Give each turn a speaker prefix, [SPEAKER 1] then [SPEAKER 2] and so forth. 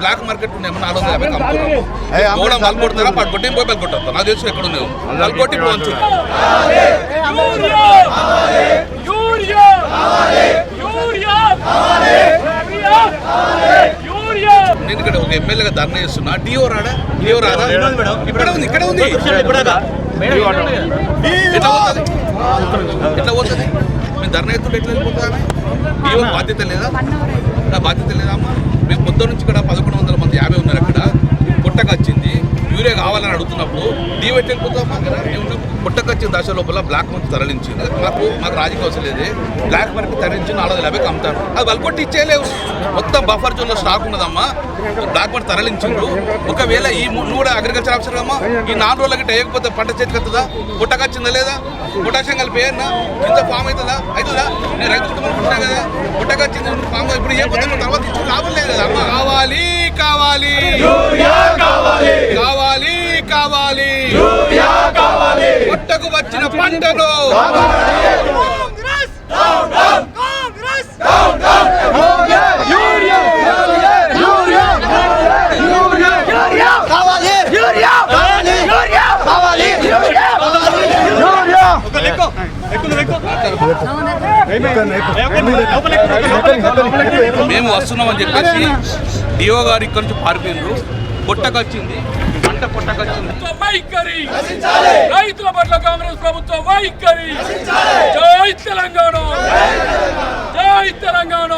[SPEAKER 1] Black market ఉన్నాయేమో 450 అమ్ముతున్నాము. గోడం పలుకొడతారా పట్టుకొట్టి పోయి పలుకొట్టా నాకు తెలుసు ఎక్కడ ఉన్నావు పలుకొట్టి ఇప్పుడు వచ్చు. నేను ఇక్కడ ఒక ఎమ్మెల్యేగా ధర్నా చేస్తున్నా. DO Rada? డిఓ రాదా? ఇక్కడే ఉంది, ఇక్కడే ఉంది. ఎట్లా పోతుంది? మేము ధర్నా ఎత్తుంటే ఎట్లా వెళ్ళిపోతామే? డిఓ బాధ్యత లేదా? నా బాధ్యత లేదా అమ్మా? మేము పొద్దున్న నుంచి ఇక్కడ 1100 మంది 50 ఉన్నారు. అక్కడ పుట్టకొచ్చింది యూరియా కావాలని అడుగుతున్నప్పుడు డిఓ ఎట్లా వెళ్ళిపోతామా? పుట్టకొచ్చిన దశ లోపల బ్లాక్ మార్కెట్ తరలించింది. మాకు రాజకీయ అవసరం లేదు. బ్లాక్ మార్కెట్ తరలించి 450 అమ్ముతారు. అది వాళ్ళు కొట్టి ఇచ్చేయలేవు. మొత్తం బఫర్ జోన్లో స్టాక్ ఉన్నదమ్మా. బ్లాక్ మార్కెట్ తరలించిండ్రు. ఒకవేళ ఈ నువ్వు కూడా అగ్రికల్చర్ ఆఫీసర్ అమ్మా ఈ 4 రోజులకి వేయకపోతే పంట చేతికి వస్తుందా? పుట్టకొచ్చిందా లేదా? పొటాషియం కలిపి ఏమన్నా ఇంత ఫామ్ అవుతుందా? అవుతుందా? నేను రైతు కుటుంబం పుట్టినా కదా. పుట్టకొచ్చింది ఫామ్ ఇప్పుడు ఏ పొద్దు తర్వాత ఇచ్చిన లాభం లేదు కదా అమ్మా. కావాలి కావాలి కావాలి కావాలి పుట్టకు వచ్చిన పంటను మేము వస్తున్నామని చెప్పేసి డిఓ గారు ఇక్కడ నుంచి పారిపోయినారు. పుట్టకొచ్చింది పంట పుట్టకొచ్చింది.
[SPEAKER 2] రైతుల పట్ల కాంగ్రెస్ ప్రభుత్వం వైఖరి. జై తెలంగాణ, జై తెలంగాణ.